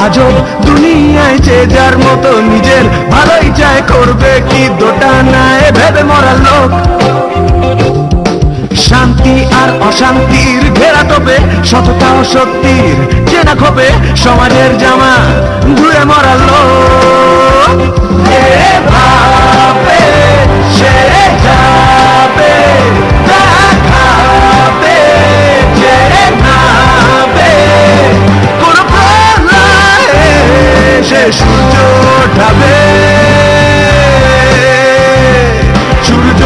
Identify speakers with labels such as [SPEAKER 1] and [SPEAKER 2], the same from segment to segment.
[SPEAKER 1] আজব দুনিয়ায় যে যার মতো নিজের ভালোই চায়, করবে কি দোটা নাই ভেবে মরা লোক। শান্তি আর অশান্তির ঘেরা টোপে, সততা ও সত্যির চেনা খোপে, সমাজের জামা ঘুরে মরা লোক। যে ভাবে সে যাবে, দেখাবে যে নাবে, কোন প্রলয়ে সে সূর্য ওঠাবে, সূর্য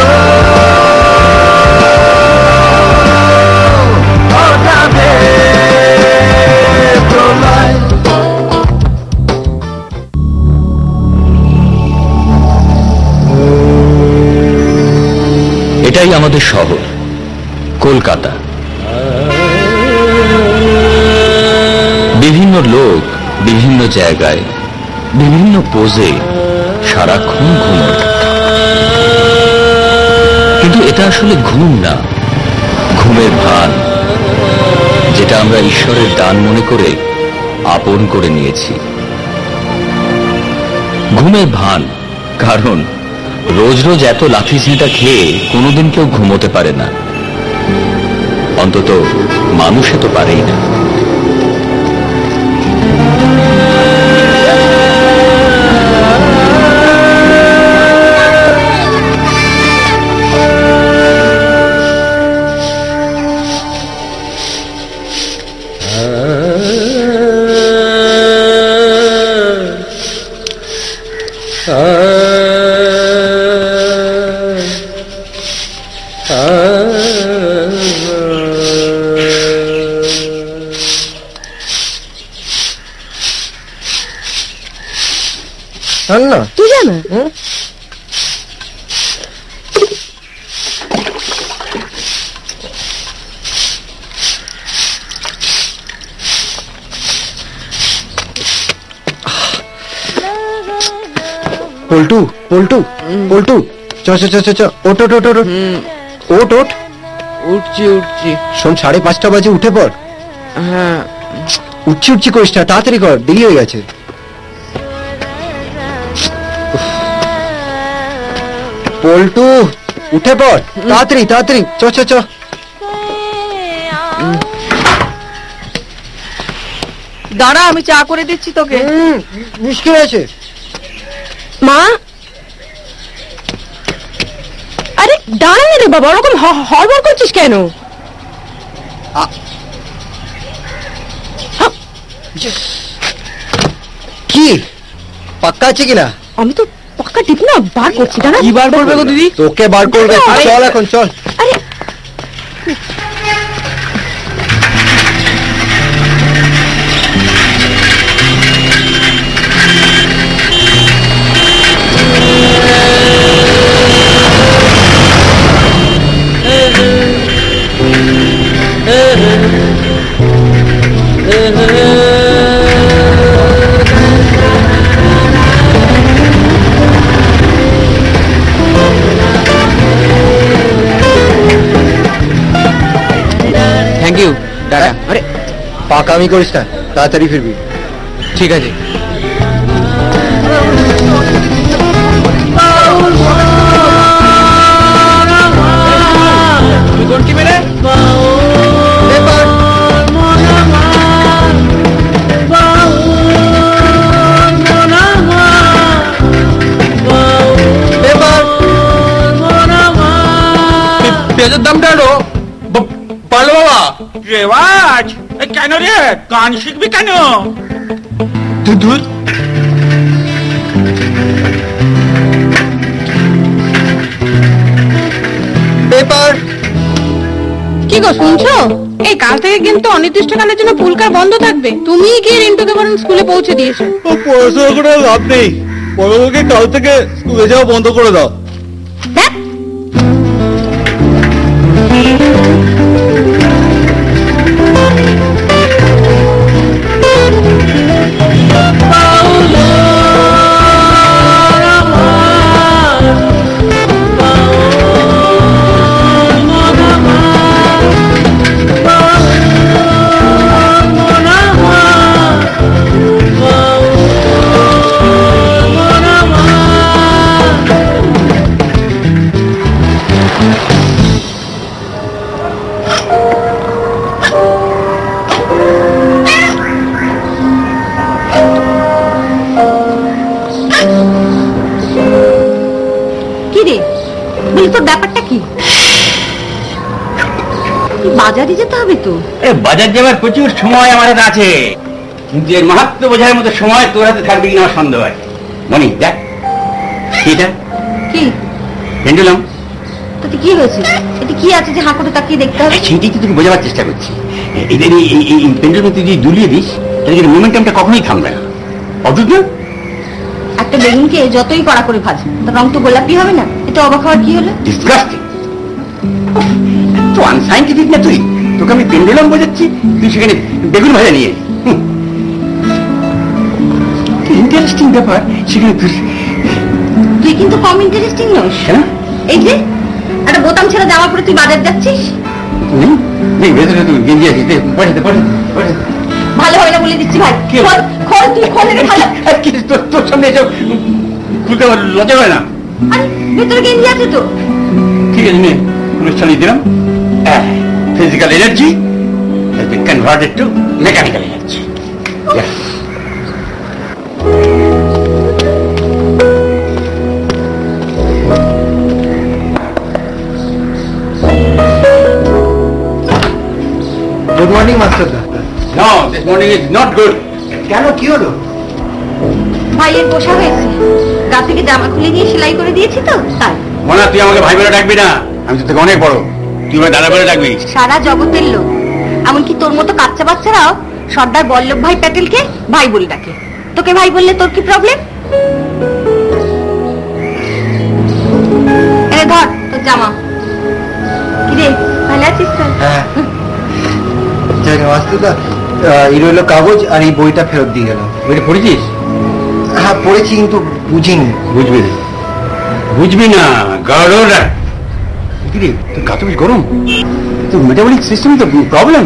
[SPEAKER 2] এটাই আমাদের শহর কলকাতা। বিভিন্ন লোক বিভিন্ন জায়গায় বিভিন্ন পোজে সারাক্ষণ ঘুমোয়, কিন্তু এটা আসলে ঘুম না, ঘুমের ভান, যেটা আমরা ঈশ্বরের দান মনে করে আপন করে নিয়েছি। ঘুমের ভান, কারণ রোজ রোজ এত লাঠি ঝেঁটা খেয়ে কোনোদিন কেউ ঘুমোতে পারে না, অন্তত মানুষে তো পারেই না।
[SPEAKER 3] তুই জানা
[SPEAKER 4] পল্টু পল্টু পল্টু, চ চ চ চ, ওট ওট ওট ওট ওট ওট।
[SPEAKER 3] উঠছি উঠছি।
[SPEAKER 4] শোন, 5:30 বাজে, উঠে পড়।
[SPEAKER 3] হ্যাঁ,
[SPEAKER 4] উঠছি উঠছি করিস না, তাড়াতাড়ি কর, দেরি হয়ে গেছে। পল্টু উঠে পড়, তাড়াতাড়ি তাড়াতাড়ি, চ চ চ।
[SPEAKER 3] দাঁড়া, আমি চা করে দিচ্ছি তোকে।
[SPEAKER 4] মুশকিল আছে।
[SPEAKER 3] মা, আরে দাঁড়া রে বাবা, ওরকম হড়বড় করছিস কেন?
[SPEAKER 4] কি পাক্কা আছে কিনা?
[SPEAKER 3] আমি তো পাক্কা টিপ না বার করছি। দাঁড়া,
[SPEAKER 4] কি বার করবে গো দিদি? তোকে বার করবে, চল এখন চল।
[SPEAKER 3] আরে
[SPEAKER 4] থ্যাংক ইউ, টাটা। আরে পাকামি করিস না, তাড়াতাড়ি ফিরবি। ঠিক আছে। কোন টিমে রে? পেঁয়াজের দামটা আরো পারলো বাবা।
[SPEAKER 5] রেওয়াজ কেন রে? গান শিখবি কেন?
[SPEAKER 4] পেপার।
[SPEAKER 3] কি গো শুনছো? এই কাল থেকে কিন্তু অনির্দিষ্টকালের জন্য পুলকার বন্ধ থাকবে। তুমি গিয়ে রিন্টুকে বরং স্কুলে পৌঁছে দিয়েছো।
[SPEAKER 4] পড়াশোনা করে লাভ নেই, পড়াশোনাকে কাল থেকে স্কুলে যাওয়া বন্ধ করে দাও।
[SPEAKER 3] দেখ,
[SPEAKER 6] বলি তোর ব্যাপারটা কি? বাজারে যেতে হবে তো।
[SPEAKER 5] বাজার যাবার প্রচুর সময় আমার হাতে আছে, কিন্তু এর মাহাত্ম বোঝার মতো সময় তোর হাতে থাকবে কিনা আমার সন্দেহ হয়। মনি দেখ এটা
[SPEAKER 6] কি
[SPEAKER 5] পেন্ডুলাম,
[SPEAKER 6] তাতে কি হয়েছে? এটা কি আছে যে হাঁ করে তাকিয়ে দেখতে হবে?
[SPEAKER 5] সেইটাই তো তোকে বোঝাবার চেষ্টা করছি। এদের এই পেন্ডুলাম তুই যদি দুলিয়ে দিস তাহলে মোমেন্টামটা কখনোই থামবে না। অদ্ভুত না?
[SPEAKER 6] একটা বেগুনকে যতই কড়া করে ভাজ, তার রং তো গোলাপি হবে না। এটা অবাক হওয়ার কি হলো?
[SPEAKER 5] ডিসগাস্টিং, এত আনসাইন্টিফিক না তুই। তোকে আমি পেন্ডুলাম বোঝাচ্ছি, তুই সেখানে বেগুন ভাজা নিয়ে ইন্টারেস্টিং ব্যাপার সেখানে
[SPEAKER 6] তুই কিন্তু কম ইন্টারেস্টিং নস। এই যে একটা বোতাম ছেড়ে জামা পরে তুই বাজার যাচ্ছিস।
[SPEAKER 5] ভেতরে তুই গেঞ্জি আছিস, পয়সাতে
[SPEAKER 6] ভালো হবে না বলে দিচ্ছি ভাই। খোল তুই খোল রে ভালো।
[SPEAKER 5] তোর সামনে এসব খুলতে আমার লজ্জা হয় না?
[SPEAKER 6] আরে ভেতরে গেঞ্জি আছে তো।
[SPEAKER 5] ঠিক আছে মেয়ে, অনুষ্ঠানে দিলাম। Physical energy has been converted to mechanical energy. Yeah.
[SPEAKER 4] Good morning master দা।
[SPEAKER 5] No, this morning is not good.
[SPEAKER 4] কেন, কি হলো?
[SPEAKER 6] ভাইয়ের পোষা হয়েছে, গা থেকে জামা খুলে নিয়ে সেলাই করে দিয়েছি তো তাই।
[SPEAKER 5] মনা, তুই আমাকে ভাই বলে ডাকবি না, আমি তো থেকে অনেক বড়। তুই আমার দাদা বলে ডাকবি।
[SPEAKER 6] সারা জগতের লোক, এমনকি তোর মতো কাচ্চা বাচ্চারাও সর্দার বল্লভ ভাই প্যাটেলকে ভাই বলে ডাকে। তোকে ভাই বললে তোর কি প্রবলেম? এনে ধর তোর জামা। কিরে ভালো আছিস তো?
[SPEAKER 4] হ্যাঁ মাস্টার দা, এই রইল কাগজ আর এই বইটা ফেরত দিয়ে গেল।
[SPEAKER 5] বইটা পড়েছিস?
[SPEAKER 4] হ্যাঁ পড়েছি, কিন্তু বুঝিনি।
[SPEAKER 5] বুঝবি না, বুঝবি না গাড়োরা। কিরে তোর গা তো বেশ গরম, তোর মেটাবলিক সিস্টেম তো প্রবলেম।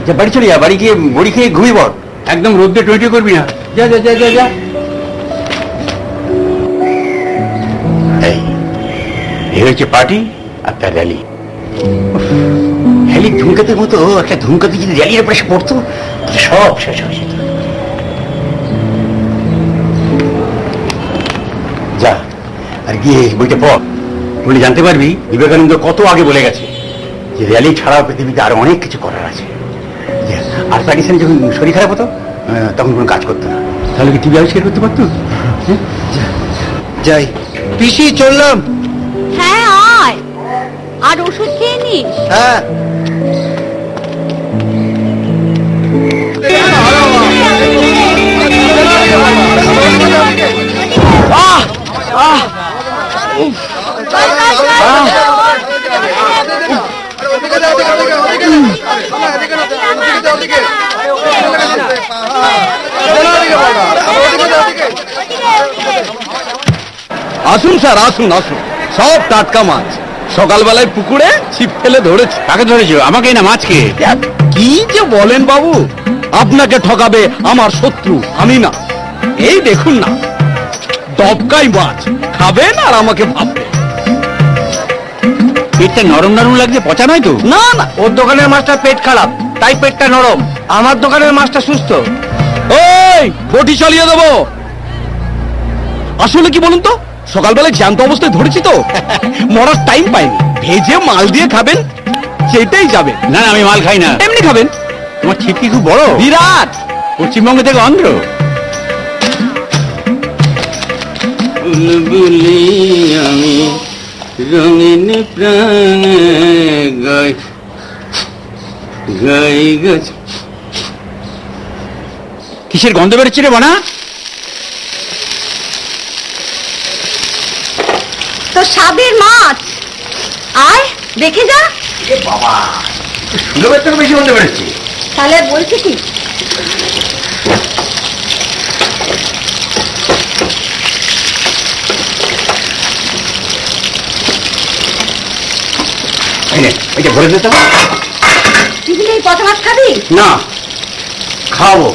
[SPEAKER 5] যা বাড়ি চলে যা, বাড়ি গিয়ে বড়ি খেয়ে ঘুমিয়ে পড়। একদম রোদ্রে টুইটে করবি না। যা যা যা যা যা। এই হচ্ছে পার্টি আর তার র্যালি। র্যালির ধূমকেতুর মতো একটা ধূমকেতু যদি র্যালির উপরে পড়তো সব শেষ হয়ে যেত। যা আর গিয়ে বইটা পড়, বলে জানতে পারবি বিবেকানন্দ কত আগে বলে গেছে যে র্যালি ছাড়াও পৃথিবীতে আরো অনেক কিছু করার আছে। আর পাকিস্তানে যখন শরীর খারাপ হতো তখন কোনো কাজ করতো না, তাহলে কি টিভি আবিষ্কার করতে পারতো?
[SPEAKER 4] যাই পিসি, চললাম।
[SPEAKER 6] হ্যাঁ আয়, আর ওষুধ খেয়ে নিস।
[SPEAKER 4] হ্যাঁ
[SPEAKER 1] আসুন স্যার, আসুন আসুন, সব টাটকা মাছ সকালবেলায় পুকুরে ছিপ ফেলে ধরেছি।
[SPEAKER 5] কাকে ধরেছো? আমাকে না মাছকে?
[SPEAKER 1] কি যে বলেন বাবু, আপনাকে ঠকাবে আমার শত্রু, আমি না। এই দেখুন না, দবকাই মাছ খাবেন আর আমাকে ভাববেন।
[SPEAKER 5] পেটটা নরম নরম লাগছে, পচা নয় তো?
[SPEAKER 1] না না,
[SPEAKER 4] ওর দোকানের মাছটা পেট খারাপ, তাই পেটটা নরম। আমার দোকানের মাছটা সুস্থ।
[SPEAKER 1] ওই বটি চালিয়ে দেবো। আসলে কি বলুন তো, সকালবেলায় জ্যান্ত অবস্থায় ধরেছি তো, মরার টাইম পাইনি। ভেজে মাল দিয়ে খাবেন, সেটাই যাবে।
[SPEAKER 5] না না, আমি মাল খাই না।
[SPEAKER 1] এমনি খাবেন।
[SPEAKER 5] তোমার ছিপকি খুব বড়,
[SPEAKER 1] বিরাট।
[SPEAKER 5] পশ্চিমবঙ্গ থেকে অন্ধ্র। বলি আমি রঙিন প্রাণে গাই গাই গাছ। কিসের গন্ধ বেরোচ্ছে রে বানা?
[SPEAKER 6] তো স্বাদের মাছ, আয় দেখে যা।
[SPEAKER 5] বাবা, সুলভের থেকে বেশি গন্ধ বেরোচ্ছে।
[SPEAKER 6] তাহলে বলছি কি,
[SPEAKER 5] এটা ভরে দিতে
[SPEAKER 6] তুই কি এই পচা মাছ খাবি?
[SPEAKER 5] না, খাবো।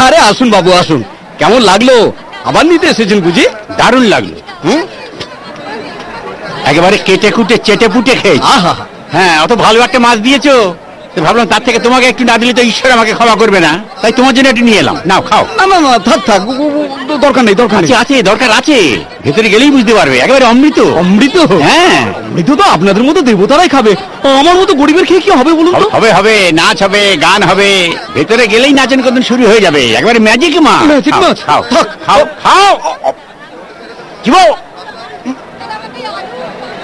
[SPEAKER 1] আরে আসুন বাবু আসুন, কেমন লাগলো? আবার নিতে এসেছেন বুঝি?
[SPEAKER 5] দারুণ লাগলো। একেবারে কেটে কুটে চেটে পুটে খেয়েছি।
[SPEAKER 1] আহা,
[SPEAKER 5] হ্যাঁ, অত ভালো একটা মাছ দিয়েছো, তো ভাবলাম তার থেকে তোমাকে একটু না দিলে তো ঈশ্বর আমাকে ক্ষমা করবে না, তাই তোমার জন্য একটু নিয়ে এলাম। নাও খাও।
[SPEAKER 1] না না না, থাক থাক, দরকার নেই, দরকার নেই।
[SPEAKER 5] আছে আছে, দরকার আছে, ভেতরে গেলেই বুঝতে পারবে, একেবারে অমৃত।
[SPEAKER 1] অমৃত?
[SPEAKER 5] হ্যাঁ,
[SPEAKER 1] অমৃত তো আপনাদের মতো দেবতারাই খাবে, আমার মতো গরিবের খেয়ে কি হবে বলুন তো?
[SPEAKER 5] হবে হবে, নাচ হবে, গান হবে, ভেতরে গেলেই নাচন কদন শুরু হয়ে যাবে, একেবারে ম্যাজিক মা।
[SPEAKER 1] ম্যাজিক নাচ?
[SPEAKER 5] খাও
[SPEAKER 1] থাক।
[SPEAKER 5] খাও খাও। কি বল?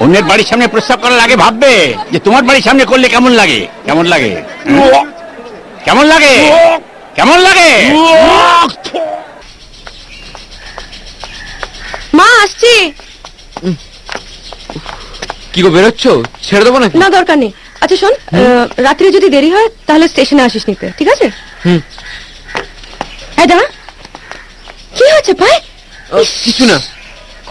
[SPEAKER 5] অন্যের বাড়ির সামনে প্রস্তাব করার আগে ভাববে যে তোমার বাড়ির সামনে করলে কেমন লাগে। কেমন লাগে? কেমন লাগে? কেমন লাগে?
[SPEAKER 6] মা আসছি।
[SPEAKER 4] কি গো, বেরোচ্ছ? ছেড়ে দেবো নাকি?
[SPEAKER 6] না দরকার নেই। আচ্ছা শোন, রাত্রে যদি দেরি হয় তাহলে স্টেশনে আসিস নিতে, ঠিক আছে? হ্যাঁ দাঁড়া, কি হয়েছে পায়ে?
[SPEAKER 4] কিছু না।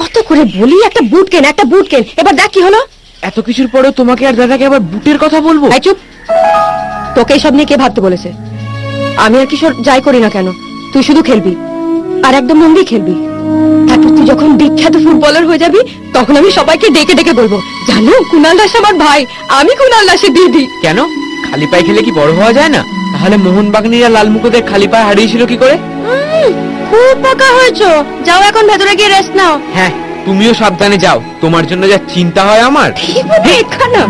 [SPEAKER 6] কত করে বলি একটা বুট কেন, একটা বুট কেন, এবার দেখ কি হলো।
[SPEAKER 4] এত কিছুর পরেও তোমাকে আর দাদাকে আবার বুটের কথা বলবো?
[SPEAKER 6] এই চুপ, তোকে এইসব নিয়ে কে ভাবতে বলেছে? আমি আর কিশোর যাই করি না কেন, তুই শুধু খেলবি, আর একদম মন দিয়ে খেলবি। তারপর তুই যখন বিখ্যাত ফুটবলার হয়ে যাবি তখন আমি সবাইকে ডেকে ডেকে বলবো, জানো কুণাল দাস আমার ভাই, আমি কুণাল দাসের দিদি।
[SPEAKER 4] কেন, খালি পায়ে খেলে কি বড় হওয়া যায় না? তাহলে মোহনবাগানীরা লালমুকুদের খালি পায়ে হারিয়েছিল কি করে?
[SPEAKER 6] খুব পাকা হয়েছো, যাও এখন ভেতরে গিয়ে রেস্ট নাও।
[SPEAKER 4] হ্যাঁ, তুমিও সাবধানে যাও, তোমার জন্য যা চিন্তা হয় আমার।
[SPEAKER 6] এখানে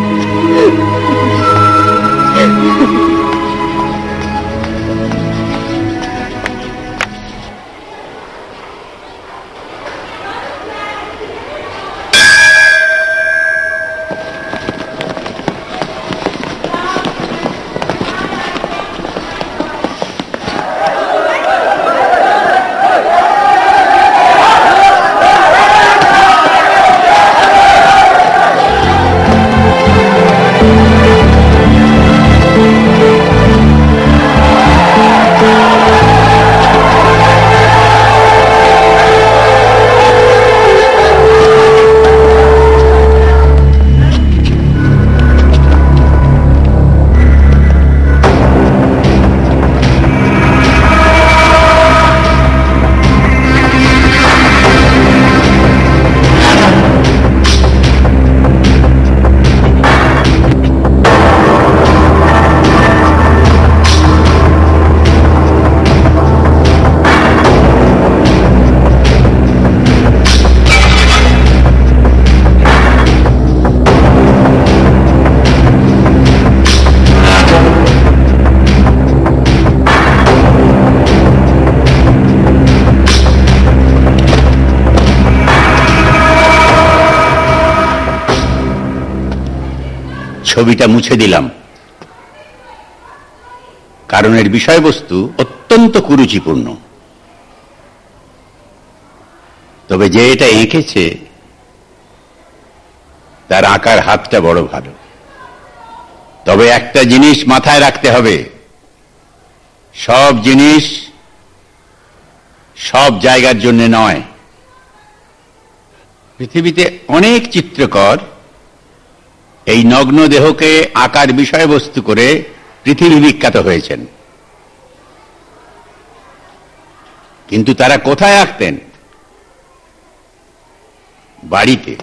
[SPEAKER 5] ছবিটা মুছে দিলাম, কারণ এর বিষয়বস্তু অত্যন্ত কুরুচিপূর্ণ। তবে যে এটা এঁকেছে তার আঁকার হাতটা বড় ভালো। তবে একটা জিনিস মাথায় রাখতে হবে, সব জিনিস সব জায়গার জন্য নয়। পৃথিবীতে অনেক চিত্রকর এই নগ্ন দেহকে আকার বিষয়বস্তু করে পৃথিবী বিখ্যাত হয়েছেন, কিন্তু তারা কোথায় আঁকতেন? বাড়িতে,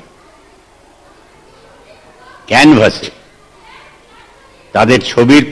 [SPEAKER 5] ক্যানভাসে। তাদের ছবির